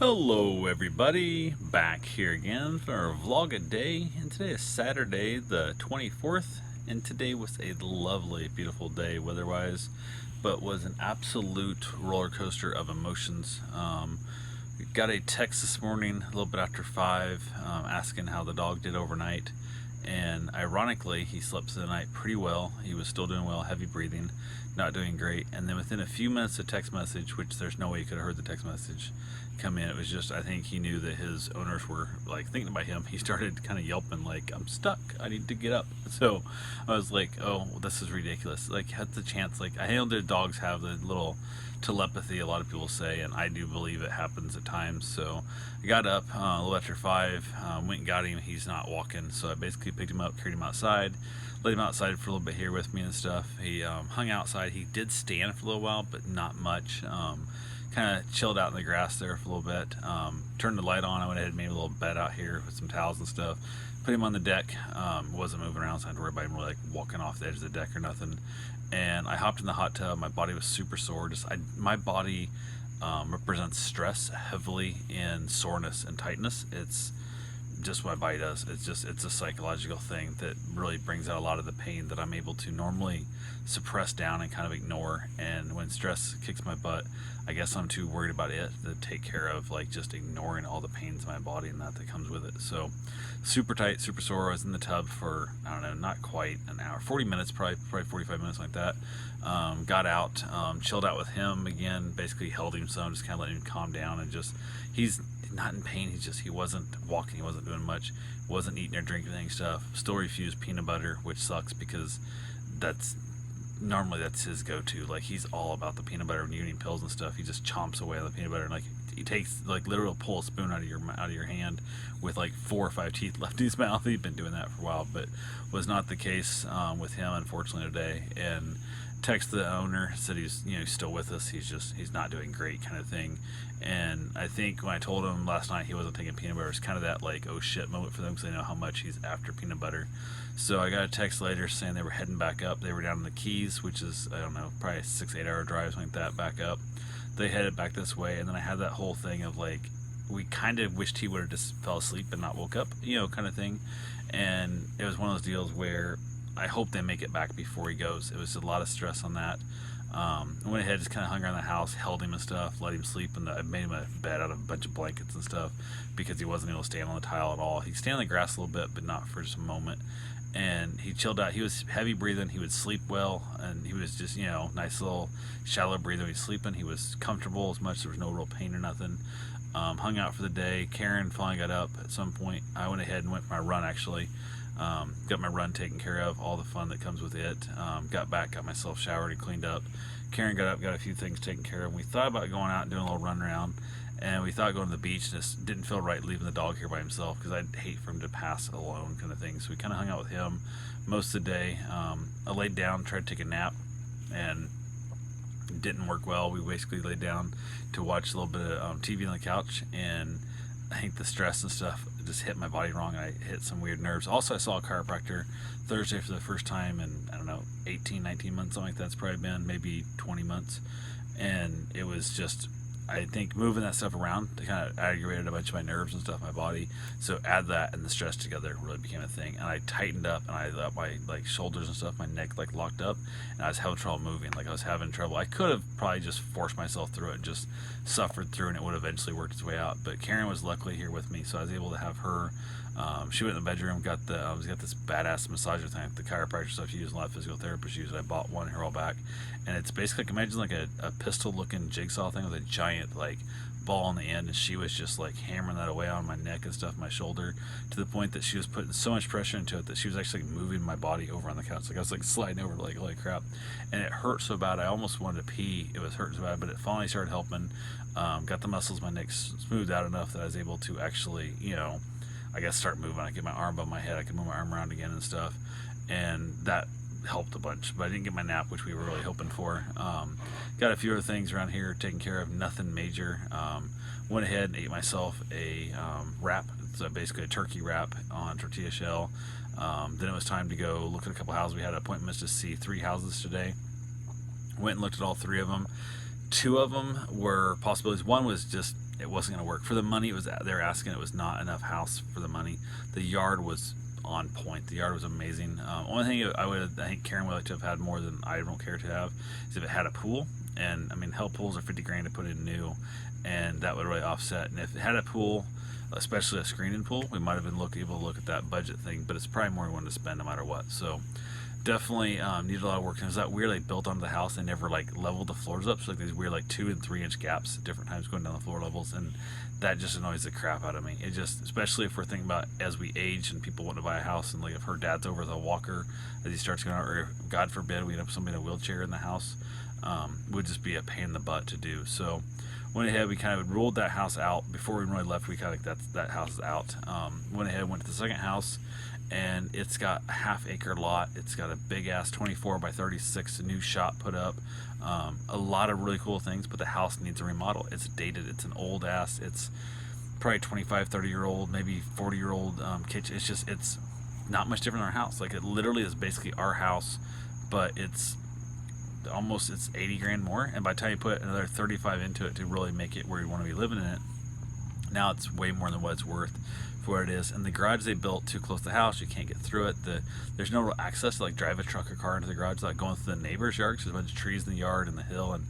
Hello everybody, back here again for our vlog a day, and today is Saturday the 24th, and today was a lovely, beautiful day weather-wise, but was an absolute roller coaster of emotions. We got a text this morning, a little bit after 5, asking how the dog did overnight, and ironically, he slept through the night pretty well. He was still doing well, heavy breathing, not doing great, and then within a few minutes of text message, which there's no way you could have heard the text message come in, it was just, I think he knew that his owners were like thinking about him. He started kind of yelping like, I'm stuck, I need to get up. So I was like, oh, this is ridiculous. Like, had the chance, like, I know that dogs have the little telepathy, a lot of people say, and I do believe it happens at times. So I got up a little after 5, went and got him. He's not walking, so I basically picked him up, carried him outside, let him outside for a little bit here with me and stuff. He hung outside. He did stand for a little while, but not much. Kind of chilled out in the grass there for a little bit. Turned the light on. I went ahead and made a little bed out here with some towels and stuff. Put him on the deck. Wasn't moving around, so I had to worry about him really like walking off the edge of the deck or nothing. And I hopped in the hot tub. My body was super sore. My body represents stress heavily in soreness and tightness. It's just what my body does. It's a psychological thing that really brings out a lot of the pain that I'm able to normally suppress down and kind of ignore. And when stress kicks my butt, I guess I'm too worried about it to take care of, like, just ignoring all the pains in my body and that comes with it. So super tight, super sore. I was in the tub for, I don't know, not quite an hour, 40 minutes, probably 45 minutes, like that. Got out, chilled out with him again, basically held him some, just kind of letting him calm down, and just, he's not in pain. He wasn't walking, he wasn't doing much, wasn't eating or drinking anything stuff. Still refused peanut butter, which sucks because normally that's his go-to. Like, he's all about the peanut butter. When you're eating pills and stuff, he just chomps away on the peanut butter, and like he takes, like, literal pull a spoon out of your hand with like 4 or 5 teeth left in his mouth. He'd been doing that for a while, but was not the case with him, unfortunately, today. And text the owner, said he's still with us, he's not doing great, kind of thing. And I think when I told him last night he wasn't taking peanut butter, it's kind of that like, oh shit moment for them, because they know how much he's after peanut butter. So I got a text later saying they were heading back up. They were down in the Keys, which is, I don't know, probably a 6-8 hour drive, something like that, back up. They headed back this way, and then I had that whole thing of like, we kind of wished he would have just fell asleep and not woke up, kind of thing. And it was one of those deals where I hope they make it back before he goes. It was a lot of stress on that. I went ahead, just kind of hung around the house, held him and stuff, let him sleep, and I made him a bed out of a bunch of blankets and stuff because he wasn't able to stand on the tile at all. He'd stand on the grass a little bit, but not for just a moment. And he chilled out. He was heavy breathing. He would sleep well, and he was just, nice little shallow breather. He was sleeping. He was comfortable as much. There was no real pain or nothing. Hung out for the day. Karen finally got up at some point. I went ahead and went for my run, actually. Got my run taken care of, all the fun that comes with it. Got back, got myself showered and cleaned up. Karen got up, got a few things taken care of. We thought about going out and doing a little run around, and we thought going to the beach. Just didn't feel right leaving the dog here by himself, because I'd hate for him to pass alone, kind of thing. So we kind of hung out with him most of the day. I laid down, tried to take a nap, and it didn't work well. We basically laid down to watch a little bit of TV on the couch, and I think the stress and stuff just hit my body wrong. I hit some weird nerves. Also, I saw a chiropractor Thursday for the first time in, I don't know, 18, 19 months, something like that. It's probably been maybe 20 months. And it was just, I think, moving that stuff around to kind of aggravated a bunch of my nerves and stuff in my body. So add that and the stress together really became a thing. And I tightened up, and I let my like shoulders and stuff, my neck like locked up, and I was having trouble moving. Like, I was having trouble. I could have probably just forced myself through it and just suffered through, and it would have eventually worked its way out. But Karen was luckily here with me, so I was able to have her. She went in the bedroom, got this badass massager thing, the chiropractor stuff you use, a lot of physical therapists use. I bought one here all back, and it's basically, like, imagine like a pistol looking jigsaw thing with a giant like ball on the end, and she was just like hammering that away on my neck and stuff, my shoulder, to the point that she was putting so much pressure into it that she was actually moving my body over on the couch. Like, I was like sliding over, like, holy crap. And it hurt so bad I almost wanted to pee. It was hurting so bad, but it finally started helping. Got the muscles in my neck smoothed out enough that I was able to actually, I guess, start moving. I get my arm above my head, I can move my arm around again and stuff, and that helped a bunch. But I didn't get my nap, which we were really hoping for. Got a few other things around here taken care of, nothing major. Went ahead and ate myself a wrap. It's basically a turkey wrap on tortilla shell. Then it was time to go look at a couple houses. We had appointments to see 3 houses today. Went and looked at all 3 of them. Two of them were possibilities. One was just it wasn't going to work for the money. It was they were asking. It was not enough house for the money. The yard was on point. The yard was amazing. Only thing I think Karen would like to have had more than I don't care to have is if it had a pool. And I mean, hell, pools are $50,000 to put in new, and that would really offset. And if it had a pool, especially a screened-in pool, we might have been able to look at that budget thing. But it's probably more we wanted to spend no matter what. So definitely needed a lot of work. And it was that weird, like, built onto the house. They never like leveled the floors up, so like these weird like 2 and 3 inch gaps at different times going down the floor levels, and that just annoys the crap out of me. It just, especially if we're thinking about as we age and people want to buy a house, and like if her dad's over the walker as he starts going out, or God forbid we end up somebody in a wheelchair in the house, would just be a pain in the butt to do. So went ahead, we kind of ruled that house out before we really left. We kind of that house is out. Went ahead, went to the second house, and it's got a half-acre lot. It's got a big-ass 24 by 36 new shop put up. A lot of really cool things, but the house needs a remodel. It's dated. It's an old-ass. It's probably 25, 30-year-old, maybe 40-year-old kitchen. It's not much different than our house. Like, it literally is basically our house, but it's 80 grand more. And by the time you put another 35 into it to really make it where you want to be living in it, now it's way more than what it's worth for what it is. And the garage they built too close to the house, you can't get through it. There's no real access to like drive a truck or car into the garage, like going through the neighbor's yard, because there's a bunch of trees in the yard and the hill, and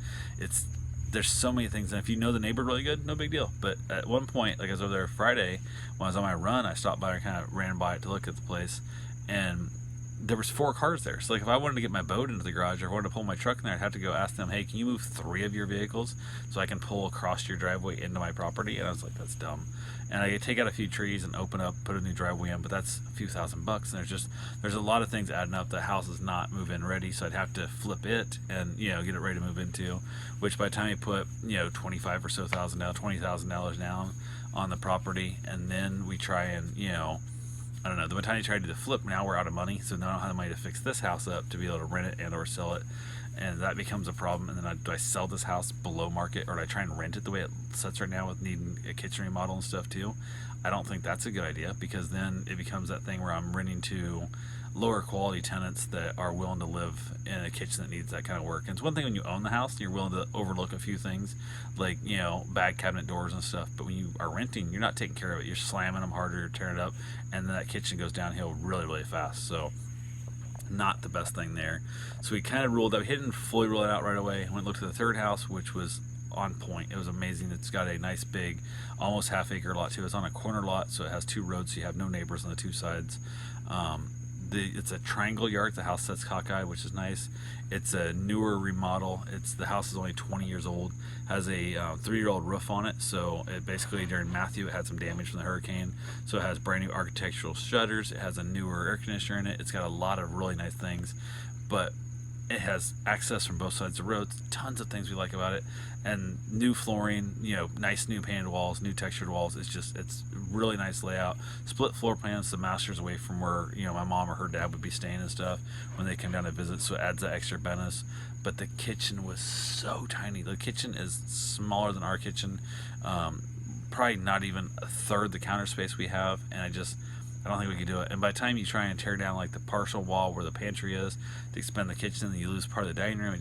there's so many things. And if you know the neighbor really good, no big deal. But at one point, like I was over there Friday when I was on my run, I stopped by and kind of ran by it to look at the place, and there was 4 cars there. So like if I wanted to get my boat into the garage or wanted to pull my truck in there, I'd have to go ask them, hey, can you move 3 of your vehicles so I can pull across your driveway into my property? And I was like, that's dumb. And I could take out a few trees and open up, put a new driveway in, but that's a few $1,000. And there's a lot of things adding up. The house is not move-in ready, so I'd have to flip it and, get it ready to move into, which by the time you put, $25,000 or so down, $20,000 down on the property, and then we try and, I don't know, the time you try to do the flip, now we're out of money, so now I don't have the money to fix this house up to be able to rent it and or sell it, and that becomes a problem. And then do I sell this house below market, or do I try and rent it the way it sits right now with needing a kitchen remodel and stuff too? I don't think that's a good idea, because then it becomes that thing where I'm renting to lower quality tenants that are willing to live in a kitchen that needs that kind of work. And it's one thing when you own the house and you're willing to overlook a few things, like bag cabinet doors and stuff, but when you are renting, you're not taking care of it. You're slamming them harder, you're tearing it up, and then that kitchen goes downhill really, really fast. So not the best thing there. So we kind of ruled out. We didn't fully rule it out right away. Went and looked at the third house, which was on point. It was amazing. It's got a nice big, almost half-acre lot too. It's on a corner lot, so it has 2 roads, so you have no neighbors on the 2 sides. It's a triangle yard. It's a house that's cockeyed, which is nice. It's a newer remodel. The house is only 20 years old. Has a 3-year-old roof on it. So it basically, during Matthew, it had some damage from the hurricane. So it has brand new architectural shutters. It has a newer air conditioner in it. It's got a lot of really nice things, but it has access from both sides of the road. Tons of things we like about it, and new flooring, nice new painted walls, new textured walls. It's really nice layout. Split floor plans. The master's away from where my mom or her dad would be staying and stuff when they come down to visit, so it adds that extra bonus. But the kitchen was so tiny. The kitchen is smaller than our kitchen, probably not even a third the counter space we have, and I don't think we could do it. And by the time you try and tear down like the partial wall where the pantry is to expand the kitchen, then you lose part of the dining room.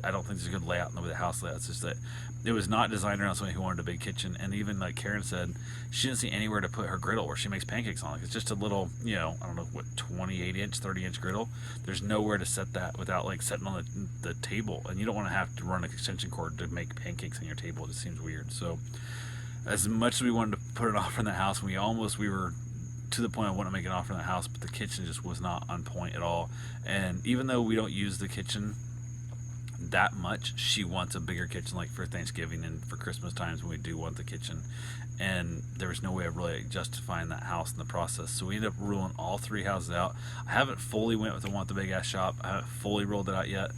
I don't think there's a good layout in the way the house layout. It's just that it was not designed around somebody who wanted a big kitchen. And even like Karen said, she didn't see anywhere to put her griddle where she makes pancakes on. Like, it's just a little, I don't know what, 28-inch, 30-inch griddle. There's nowhere to set that without like setting on the table. And you don't want to have to run an extension cord to make pancakes on your table. It just seems weird. So as much as we wanted to put an offer in the house, we were to the point I want to make an offer in the house, but the kitchen just was not on point at all. And even though we don't use the kitchen that much, she wants a bigger kitchen, like for Thanksgiving and for Christmas times when we do want the kitchen. And there was no way of really justifying that house in the process. So we ended up ruling all 3 houses out. I haven't fully went with the one with the big ass shop. I haven't fully rolled it out yet.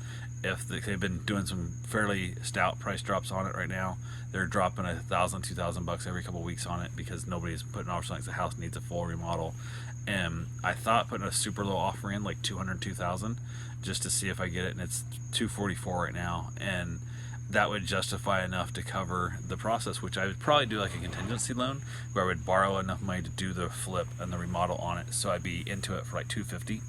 They've been doing some fairly stout price drops on it right now. They're dropping $1,000, $2,000 every couple of weeks on it because nobody's putting offers on it. The house needs a full remodel, and I thought putting a super low offer in, like $202,000, just to see if I get it, and it's $244 right now, and that would justify enough to cover the process, which I would probably do like a contingency loan where I would borrow enough money to do the flip and the remodel on it, so I'd be into it for like $250,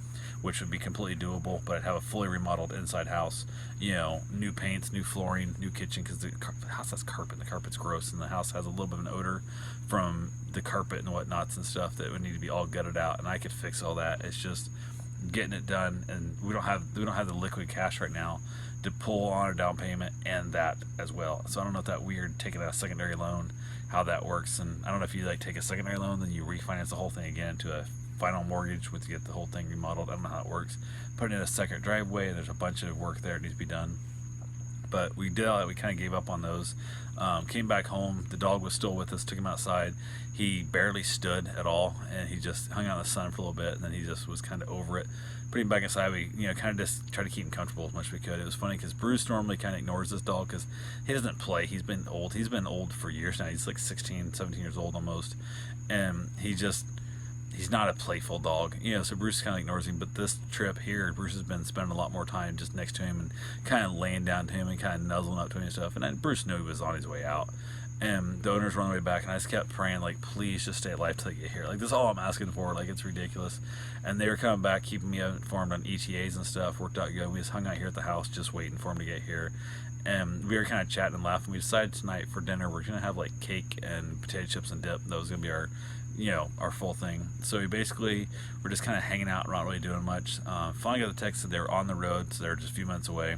which would be completely doable. But I'd have a fully remodeled inside house, new paints, new flooring, new kitchen, because the house has carpet. The carpet's gross, and the house has a little bit of an odor from the carpet and whatnots and stuff that would need to be all gutted out. And I could fix all that. It's just getting it done, and we don't have the liquid cash right now to pull on a down payment and that as well. So I don't know if that weird taking out a secondary loan, how that works. And I don't know if you take a secondary loan, then you refinance the whole thing again to a final mortgage with to get the whole thing remodeled. I don't know how it works. Putting in a second driveway, there's a bunch of work there that needs to be done. But we did all that. We kind of gave up on those. Came back home. The dog was still with us. Took him outside. He barely stood at all, and he just hung out in the sun for a little bit, and then he just was kind of over it. Put him back inside. We kind of just tried to keep him comfortable as much as we could. It was funny because Bruce normally kind of ignores this dog because he doesn't play. He's been old. He's been old for years now. He's like 16, 17 years old almost, and he's not a playful dog, so Bruce kind of ignores him. But this trip here, Bruce has been spending a lot more time just next to him and kind of laying down to him and kind of nuzzling up to him and stuff. And then Bruce knew he was on his way out. And the owners were on the way back, and I just kept praying, like, please just stay alive till you get here. Like, this is all I'm asking for. Like, it's ridiculous. And they were coming back, keeping me informed on ETAs and stuff. Worked out good. We just hung out here at the house just waiting for him to get here. And we were kind of chatting and laughing. We decided tonight for dinner we're going to have, like, cake and potato chips and dip. That was going to be our full thing. So we basically were just kind of hanging out, not really doing much. Finally got the text that they were on the road, so they were just a few minutes away.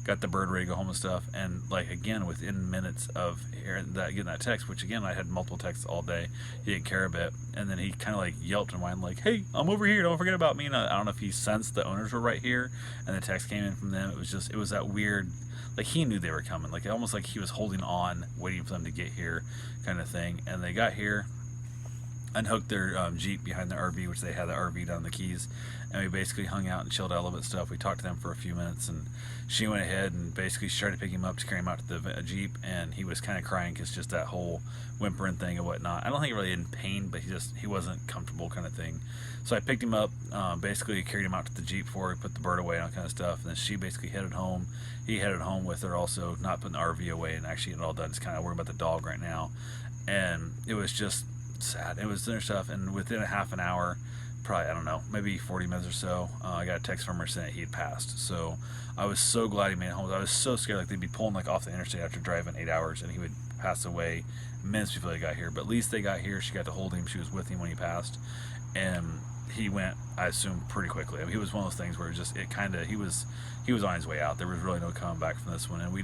Got the bird ready to go home and stuff, and again within minutes of getting that text, which again I had multiple texts all day, he didn't care a bit, and then he kind of yelped and whined like, "Hey, I'm over here, don't forget about me." And I don't know if he sensed the owners were right here, and the text came in from them. It was that weird, he knew they were coming, almost like he was holding on, waiting for them to get here, kind of thing. And they got here, unhooked their Jeep behind the RV, which they had the RV down the keys, and we basically hung out and chilled out a little bit stuff. We talked to them for a few minutes, and she went ahead and basically started to pick him up to carry him out to the Jeep, and he was kind of crying because just that whole whimpering thing and whatnot. I don't think really in pain, but he wasn't comfortable kind of thing. So I picked him up, basically carried him out to the Jeep for her, put the bird away and all kind of stuff, and then she basically headed home. He headed home with her also, not putting the RV away and actually getting it all done. Just kind of worried about the dog right now, and it was just sad. It was their stuff, and within a half an hour, probably, I don't know, maybe 40 minutes or so, I got a text from her saying that he had passed. So I was so glad he made it home. I was so scared they'd be pulling off the interstate after driving 8 hours and he would pass away minutes before they got here. But at least they got here. She got to hold him. She was with him when he passed, and he went, I assume, pretty quickly. I mean, he was one of those things where he was on his way out. There was really no coming back from this one. And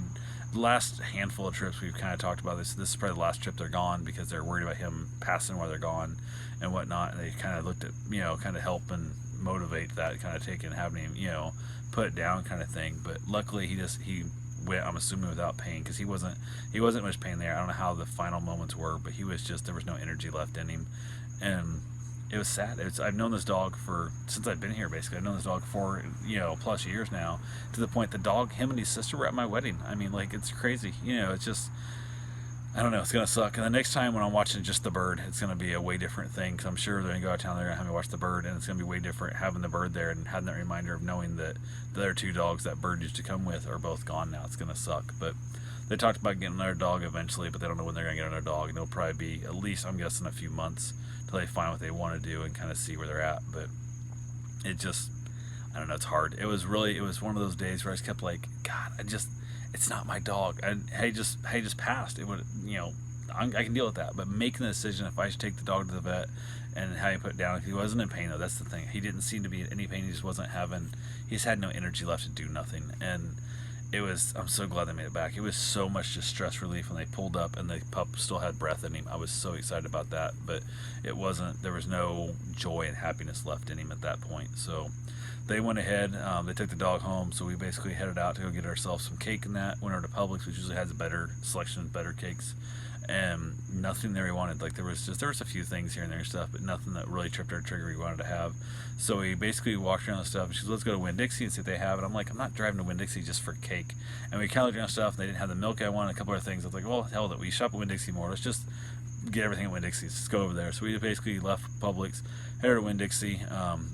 the last handful of trips we've kind of talked about this. This is probably the last trip they're gone because they're worried about him passing while they're gone and whatnot. And they kind of looked at, kind of help and motivate that kind of taking, having him, put it down kind of thing. But luckily he went, I'm assuming, without pain, because he wasn't much pain there. I don't know how the final moments were, but there was no energy left in him. And it was sad. I've known this dog since I've been here, basically. I've known this dog for, plus years now, to the point the dog, him and his sister were at my wedding. I mean, it's crazy. It's just, I don't know, it's going to suck. And the next time when I'm watching just the bird, it's going to be a way different thing, because I'm sure they're going to go out of town, they're going to have me watch the bird, and it's going to be way different having the bird there and having that reminder of knowing that the other two dogs that bird used to come with are both gone now. It's going to suck. But they talked about getting another dog eventually, but they don't know when they're going to get another dog. And it'll probably be, at least, I'm guessing, a few months till they find what they want to do and kind of see where they're at. But it just, I don't know, it's hard. It was one of those days where I just kept God, it's not my dog. He just passed. It would, I can deal with that. But making the decision if I should take the dog to the vet and how you put it down, he wasn't in pain though. That's the thing. He didn't seem to be in any pain. He just had no energy left to do nothing. And I'm so glad they made it back. It was so much just stress relief when they pulled up and the pup still had breath in him. I was so excited about that, but there was no joy and happiness left in him at that point. So they went ahead, they took the dog home, so we basically headed out to go get ourselves some cake and that. Went over to Publix, which usually has a better selection of better cakes, and nothing there we wanted. There was a few things here and there and stuff, but nothing that really tripped our trigger we wanted to have. So we basically walked around the stuff, and she goes, "Let's go to Winn-Dixie and see what they have." And I'm like, I'm not driving to Winn-Dixie just for cake. And we kind of looked around stuff, and they didn't have the milk I wanted, a couple other things. I was like, well, hell, that we shop at Winn-Dixie more. Let's just get everything at Winn-Dixie's. Just go over there. So we basically left Publix, headed to Winn-Dixie.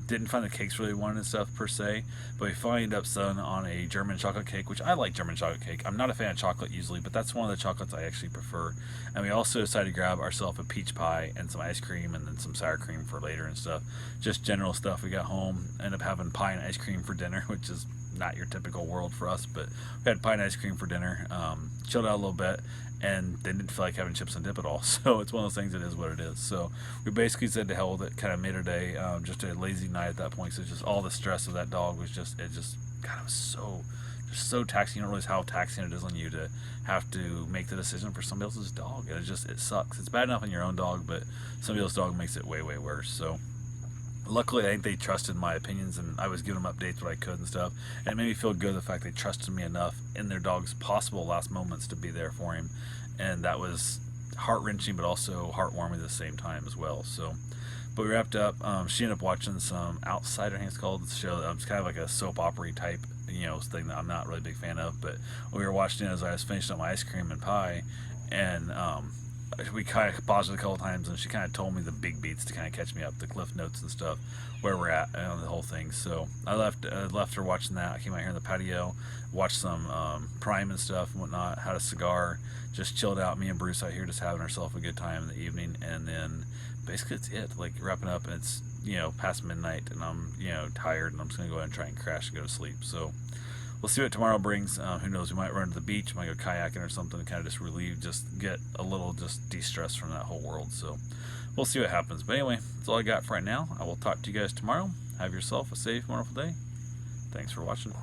Didn't find the cakes really wanted and stuff per se, but we finally ended up settling on a German chocolate cake, which I like German chocolate cake. I'm not a fan of chocolate usually, but that's one of the chocolates I actually prefer. And we also decided to grab ourselves a peach pie and some ice cream and then some sour cream for later and stuff. Just general stuff. We got home, ended up having pie and ice cream for dinner, which is not your typical world for us, but we had pie and ice cream for dinner. Chilled out a little bit, and they didn't feel like having chips and dip at all. So it's one of those things. It is what it is. So we basically said to hell with it. Kind of made our day just a lazy night at that point. So just all the stress of that dog was just God, it was so taxing. You don't realize how taxing it is on you to have to make the decision for somebody else's dog. It sucks. It's bad enough on your own dog, but somebody else's dog makes it way worse. So luckily, I think they trusted my opinions, and I was giving them updates what I could and stuff. And it made me feel good, the fact they trusted me enough in their dog's possible last moments to be there for him. And that was heart-wrenching, but also heartwarming at the same time as well. So, but we wrapped up. She ended up watching some Outsider, I think it's called. It's a show. It's kind of like a soap opera type, thing that I'm not really a big fan of. But we were watching it as I was finishing up my ice cream and pie, and we kind of paused it a couple times, and she kind of told me the big beats to kind of catch me up, the cliff notes and stuff, where we're at on the whole thing. So I left her watching that. I came out here in the patio, watched some Prime and stuff and whatnot, had a cigar, just chilled out. Me and Bruce out here just having ourselves a good time in the evening, and then basically it's it. Like wrapping up, and it's past midnight, and I'm tired, and I'm just gonna go ahead and try and crash and go to sleep. So we'll see what tomorrow brings. Who knows? We might run to the beach, might go kayaking or something to kind of just relieve, just get a little just de-stress from that whole world. So we'll see what happens. But anyway, that's all I got for right now. I will talk to you guys tomorrow. Have yourself a safe, wonderful day. Thanks for watching.